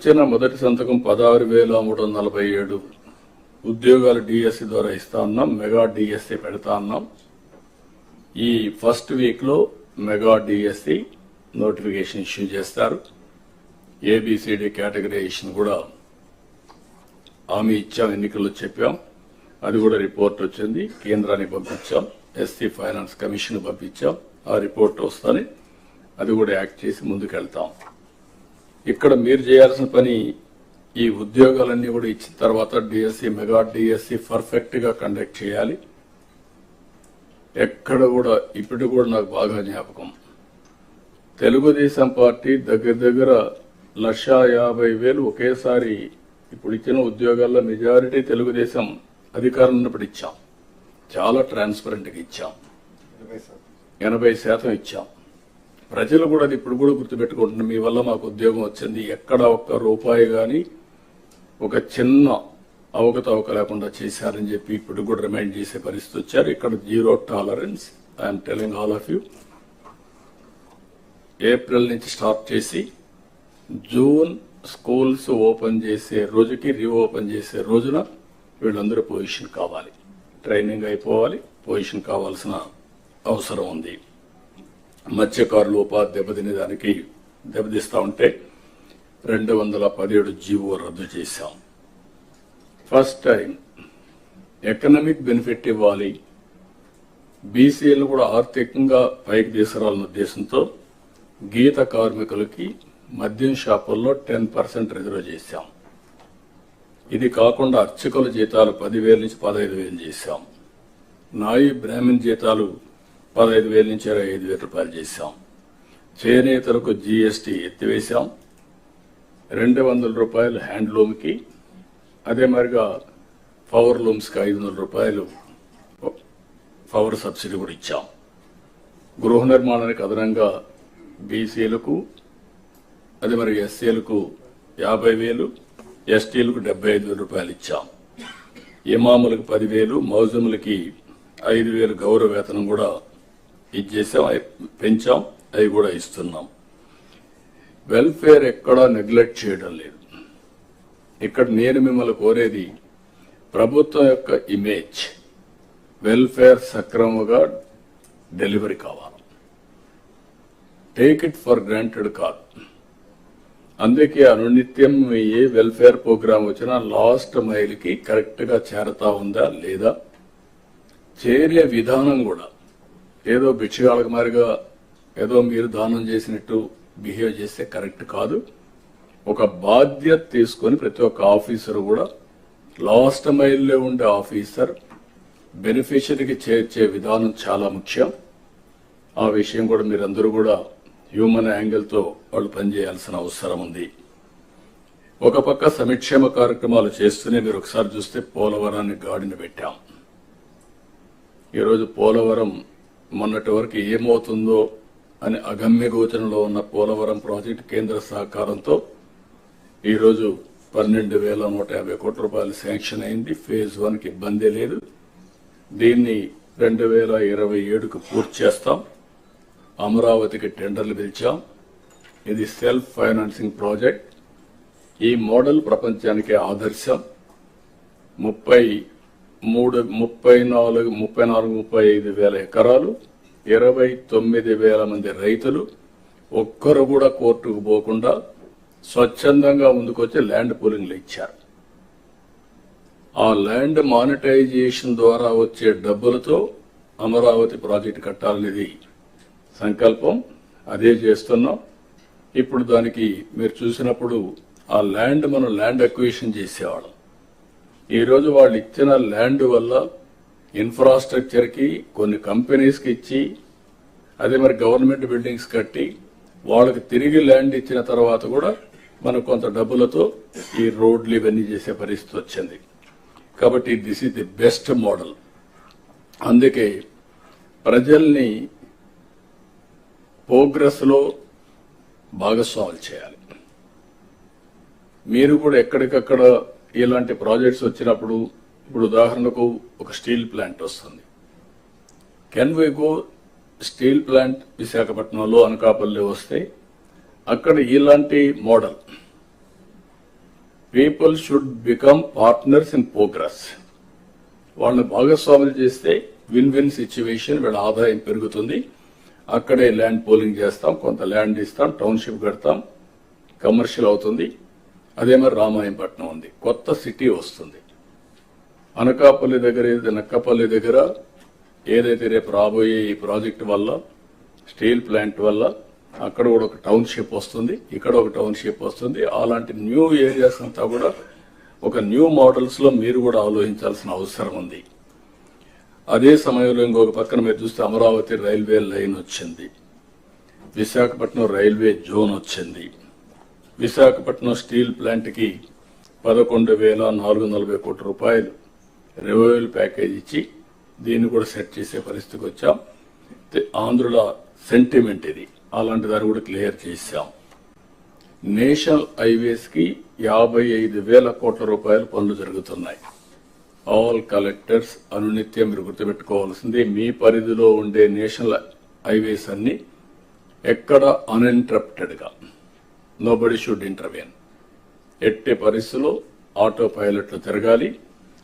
వచ్చిన మొదటి సంతకం 16,347 ఉద్యోగాలు డిఎస్సి ద్వారా ఇస్తా ఉన్నాం. మెగా డిఎస్సి పెడతా ఉన్నాం. ఈ ఫస్ట్ వీక్ లో మెగా డిఎస్సి నోటిఫికేషన్ ఇష్యూ చేస్తారు. ఏబిసిడి కేటగరైజేషన్ కూడా హామీ ఇచ్చాం, ఎన్నికల్లో చెప్పాం. అది కూడా రిపోర్ట్ వచ్చింది, కేంద్రానికి పంపించాం. ఎస్సీ ఫైనాన్స్ కమిషన్ పంపించాం. ఆ రిపోర్ట్ వస్తానే అది కూడా యాక్ట్ చేసి ముందుకెళ్తాం. ఇక్కడ మీరు చేయాల్సిన పని ఈ ఉద్యోగాలన్నీ కూడా ఇచ్చిన తర్వాత డిఎస్సి మెగా డిఎస్సి పర్ఫెక్ట్ గా కండక్ట్ చేయాలి. ఎక్కడ కూడా ఇప్పుడు కూడా నాకు బాగా జ్ఞాపకం, తెలుగుదేశం పార్టీ దగ్గర 1,50,000 ఒకేసారి ఇప్పుడు ఇచ్చిన ఉద్యోగాల్లో మెజారిటీ తెలుగుదేశం అధికారం ఉన్నప్పుడు ఇచ్చాం. చాలా ట్రాన్స్పరెంట్ గా ఇచ్చాం, 80% ఇచ్చాం. ప్రజలు కూడా అది ఇప్పుడు కూడా గుర్తుపెట్టుకుంటున్నారు. మీ వల్ల మాకు ఉద్యోగం వచ్చింది, ఎక్కడ ఒక్క రూపాయి గాని ఒక చిన్న అవకతవక లేకుండా చేశారని చెప్పి ఇప్పుడు కూడా రిమైండ్ చేసే పరిస్థితి వచ్చారు. ఇక్కడ zero tolerance. I'm telling all of you. April నుంచి స్టార్ట్ చేసి జూన్ స్కూల్స్ ఓపెన్ చేసే రోజుకి రీఓపెన్ చేసే రోజున వీళ్ళందరూ పొజిషన్ కావాలి, ట్రైనింగ్ అయిపోవాలి, పొజిషన్ కావాల్సిన అవసరం ఉంది. మత్స్యకారులు ఉపాధి దెబ్బతినేదానికి దెబ్బతీస్తా ఉంటే 217 జీవో రద్దు చేశాం. ఫస్ట్ టైం ఎకనామిక్ బెనిఫిట్ ఇవ్వాలి, బీసీలు కూడా ఆర్థికంగా పైకి తీసుకురావాలన్న ఉద్దేశంతో గీత కార్మికులకి మద్యం షాపుల్లో 10% రిజర్వ్ చేశాం. ఇది కాకుండా అర్చకుల జీతాలు 10,000 నుంచి 15,000 చేశాం. నాయి బ్రాహ్మణ్ జీతాలు 15,000 నుంచి 25,000 రూపాయలు చేశాం. చేనేతలకు జీఎస్టీ ఎత్తివేశాం. 200 రూపాయలు హ్యాండ్లూమ్ కి, అదే మరిగా పవర్ లూమ్స్ కి 500 రూపాయలు పవర్ సబ్సిడీ కూడా ఇచ్చాం. గృహ నిర్మాణానికి అదనంగా బీసీలకు, అదే మరి ఎస్సీలకు 50,000, ఎస్టీలకు 75,000 రూపాయలు ఇచ్చాం. ఇమాములకు 10,000, మౌజములకి 5,000 గౌరవ వేతనం కూడా ఇచ్చేసాం, పెంచాం. అవి కూడా ఇస్తున్నాం. వెల్ఫేర్ ఎక్కడా నెగ్లెక్ట్ చేయడం లేదు. ఇక్కడ నేను మిమ్మల్ని కోరేది ప్రభుత్వం యొక్క ఇమేజ్, వెల్ఫేర్ సక్రమంగా డెలివరీ కావాలి. టేక్ ఇట్ ఫర్ గ్రాంటెడ్ కాదు. అందుకే అనునిత్యం ఏ వెల్ఫేర్ ప్రోగ్రామ్ వచ్చినా లాస్ట్ మైల్ కి కరెక్ట్ గా చేరతా ఉందా లేదా, చేరే విధానం కూడా ఏదో భిక్షగాళ్ళకి మారిగా ఏదో మీరు దానం చేసినట్టు బిహేవ్ చేస్తే కరెక్ట్ కాదు. ఒక బాధ్యత తీసుకొని ప్రతి ఒక్క ఆఫీసర్ కూడా లాస్ట్ మైల్లో ఉండే ఆఫీసర్ బెనిఫిషరీకి చేర్చే విధానం చాలా ముఖ్యం. ఆ విషయం కూడా మీరందరూ కూడా హ్యూమన్ యాంగిల్ తో వాళ్ళు పనిచేయాల్సిన అవసరం ఉంది. ఒక పక్క సంక్షేమ కార్యక్రమాలు చేస్తూనే మీరు ఒకసారి చూస్తే పోలవరాన్ని గాడిన పెట్టాం. ఈరోజు పోలవరం మొన్నటి వరకు ఏమవుతుందో అని అగమ్య గోచరంలో ఉన్న పోలవరం ప్రాజెక్టు కేంద్ర సహకారంతో ఈరోజు 12,150 కోట్ల రూపాయలు శాంక్షన్ అయింది. ఫేజ్ 1 కి ఇబ్బంది లేదు. దీన్ని 2027కు పూర్తి చేస్తాం. అమరావతికి టెండర్లు పిలిచాం. ఇది సెల్ఫ్ ఫైనాన్సింగ్ ప్రాజెక్ట్. ఈ మోడల్ ప్రపంచానికి ఆదర్శం. 34-35 వేల ఎకరాలు, 29,000 మంది రైతులు, ఒక్కరు కూడా కోర్టుకు పోకుండా స్వచ్ఛందంగా ముందుకొచ్చి ల్యాండ్ పూలింగ్లు ఇచ్చారు. ఆ ల్యాండ్ మానిటైజేషన్ ద్వారా వచ్చే డబ్బులతో అమరావతి ప్రాజెక్టు కట్టాలనేది సంకల్పం. అదే చేస్తున్నాం. ఇప్పుడు దానికి మీరు చూసినప్పుడు ఆ ల్యాండ్ మనం ల్యాండ్ అక్విజిషన్ చేసేవాళ్ళం. ఈరోజు వాళ్ళు ఇచ్చిన ల్యాండ్ వల్ల ఇన్ఫ్రాస్ట్రక్చర్ కి, కొన్ని కంపెనీస్ కి ఇచ్చి, అదే మరి గవర్నమెంట్ బిల్డింగ్స్ కట్టి వాళ్ళకి తిరిగి ల్యాండ్ ఇచ్చిన తర్వాత కూడా మనకు కొంత డబ్బులతో ఈ రోడ్లు ఇవన్నీ చేసే పరిస్థితి వచ్చింది. కాబట్టి this is the best model. అందుకే ప్రజల్ని ప్రోగ్రెస్ లో భాగస్వాములు చేయాలి. మీరు కూడా ఎక్కడికక్కడ ఇలాంటి ప్రాజెక్ట్స్ వచ్చినప్పుడు, ఇప్పుడు ఉదాహరణకు ఒక స్టీల్ ప్లాంట్ వస్తుంది. Can we go steel plant విశాఖపట్నంలో, అనకాపల్లి వస్తే అక్కడ ఇలాంటి model people should become partners in progress. వాళ్ళని భాగస్వాములు చేస్తే విన్ విన్ సిచ్యువేషన్, వీళ్ళ ఆదాయం పెరుగుతుంది. అక్కడే ల్యాండ్ పూలింగ్ చేస్తాం, కొంత ల్యాండ్ ఇస్తాం, టౌన్షిప్ కడతాం, కమర్షియల్ అవుతుంది. అదే మరి రామాయంపట్నం ఉంది, కొత్త సిటీ వస్తుంది. అనకాపల్లి దగ్గర, నక్కపల్లి దగ్గర ఏదైతే రేపు రాబోయే ఈ ప్రాజెక్టు వల్ల, స్టీల్ ప్లాంట్ వల్ల అక్కడ కూడా ఒక టౌన్షిప్ వస్తుంది, ఇక్కడ ఒక టౌన్షిప్ వస్తుంది. అలాంటి న్యూ ఏరియాస్ అంతా కూడా ఒక న్యూ మోడల్స్ లో మీరు కూడా ఆలోచించాల్సిన అవసరం ఉంది. అదే సమయంలో ఇంకొక పక్కన మీరు చూస్తే అమరావతి రైల్వే లైన్ వచ్చింది, విశాఖపట్నం రైల్వే జోన్ వచ్చింది. విశాఖపట్నం స్టీల్ ప్లాంట్ కి 11,440 కోట్ల రూపాయలు రెవెన్యూ ప్యాకేజ్ ఇచ్చి దీన్ని కూడా సెట్ చేసే పరిస్థితికి వచ్చాం. ఆంధ్రుల సెంటిమెంట్ ఇది, అలాంటి దాన్ని కూడా క్లియర్ చేశాం. నేషనల్ హైవేస్ కి 55,000 కోట్ల రూపాయల పనులు జరుగుతున్నాయి. ఆల్ కలెక్టర్స్ అనునిత్యం మీరు గుర్తుపెట్టుకోవాల్సింది, మీ పరిధిలో ఉండే నేషనల్ హైవేస్ అన్ని ఎక్కడ అన్ఇంటరప్టెడ్ గా, నోబడి షుడ్ ఇంటర్వెన్. ఎట్టి పరిస్థితుల్లో ఆటో పైలట్లు తిరగాలి.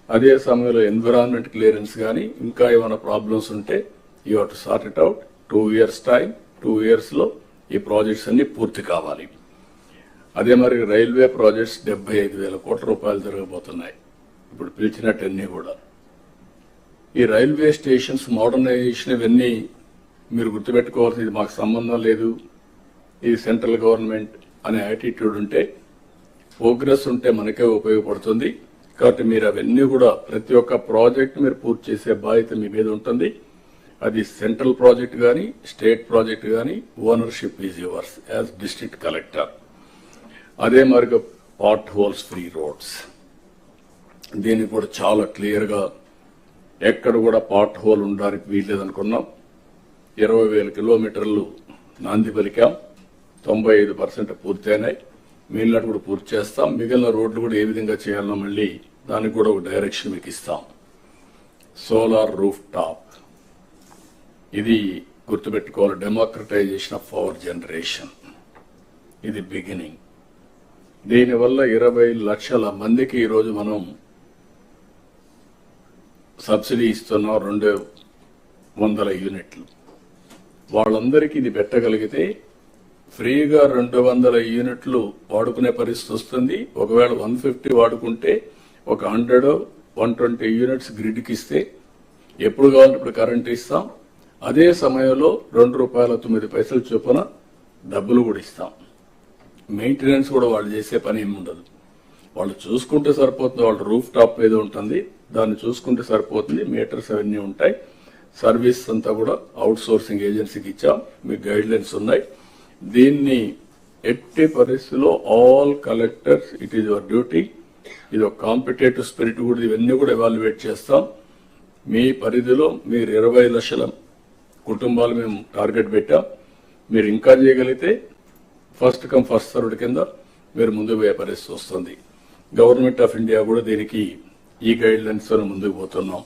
అదే సమయంలో ఎన్విరాన్మెంట్ క్లియరెన్స్ కానీ ఇంకా ఏమైనా ప్రాబ్లమ్స్ ఉంటే you have to sort it out. 2 years time, 2 years లో ఈ ప్రాజెక్ట్స్ అన్ని పూర్తి కావాలి. అదే మరి రైల్వే ప్రాజెక్ట్స్ 75,000 కోట్ల రూపాయలు జరగబోతున్నాయి ఇప్పుడు పిలిచినట్టన్నీ కూడా. ఈ రైల్వే స్టేషన్స్ మోడర్నైజేషన్ ఇవన్నీ మీరు గుర్తుపెట్టుకోవాల్సింది, ఇది మాకు సంబంధం లేదు, ఇది సెంట్రల్ గవర్నమెంట్ అనే యాటిట్యూడ్ ఉంటే, ప్రోగ్రెస్ ఉంటే మనకే ఉపయోగపడుతుంది. కాబట్టి మీరు అవన్నీ కూడా ప్రతి ఒక్క ప్రాజెక్ట్ మీరు పూర్తి చేసే బాధ్యత మీ మీద ఉంటుంది. అది సెంట్రల్ ప్రాజెక్ట్ కానీ స్టేట్ ప్రాజెక్ట్ కానీ ownership is yours as district collector. అదే మరి పార్ట్ హోల్స్ ఫ్రీ రోడ్స్, దీన్ని కూడా చాలా క్లియర్ గా ఎక్కడ కూడా పార్ట్ హోల్ ఉండడానికి వీల్లేదనుకున్నాం. 20,000 కిలోమీటర్లు నాంది పలికాం, 95% పూర్తయినాయి. మిగిలినట్టు కూడా పూర్తి చేస్తాం. మిగిలిన రోడ్లు కూడా ఏ విధంగా చేయాలన్నా మళ్ళీ దానికి కూడా ఒక డైరెక్షన్ మీకు ఇస్తాం. సోలార్ రూఫ్ టాప్, ఇది గుర్తుపెట్టుకోవాలి. డెమోక్రటైజేషన్ ఆఫ్ పవర్ జనరేషన్, ఇది బిగినింగ్. దీనివల్ల 20 లక్షల మందికి ఈరోజు మనం సబ్సిడీ ఇస్తున్నాం, 200 యూనిట్లు. వాళ్ళందరికీ ఇది పెట్టగలిగితే ఫ్రీగా 200 యూనిట్లు వాడుకునే పరిస్థితి వస్తుంది. ఒకవేళ 150 వాడుకుంటే ఒక 100-120 యూనిట్స్ గ్రిడ్కి ఇస్తే ఎప్పుడు కావాలంటే ఇప్పుడు కరెంట్ ఇస్తాం. అదే సమయంలో ₹2.09 చొప్పున డబ్బులు కూడా ఇస్తాం. మెయింటెనెన్స్ కూడా వాళ్ళు చేసే పని ఏమి ఉండదు, వాళ్ళు చూసుకుంటే సరిపోతుంది. వాళ్ళ రూఫ్ టాప్ మీద ఉంటుంది, దాన్ని చూసుకుంటే సరిపోతుంది. మీటర్స్ అవన్నీ ఉంటాయి. సర్వీస్ అంతా కూడా అవుట్ సోర్సింగ్ ఏజెన్సీకి ఇచ్చాం. మీకు గైడ్ లైన్స్ ఉన్నాయి. దీన్ని ఎట్టి పరిస్థితుల్లో all collectors, it is your duty. ఇది ఒక కాంపిటేటివ్ స్పిరిట్ కూడా, ఇవన్నీ కూడా ఎవాల్యుయేట్ చేస్తాం. మీ పరిధిలో మీరు 20 లక్షల కుటుంబాలు మేము టార్గెట్ పెట్టాం. మీరు ఇంకా చేయగలిగితే ఫస్ట్ కమ్ ఫస్ట్ సర్వ్డ్ కింద మీరు ముందుకు పోయే పరిస్థితి వస్తుంది. గవర్నమెంట్ ఆఫ్ ఇండియా కూడా దీనికి ఈ గైడ్ లైన్స్ తో ముందుకు పోతున్నాం.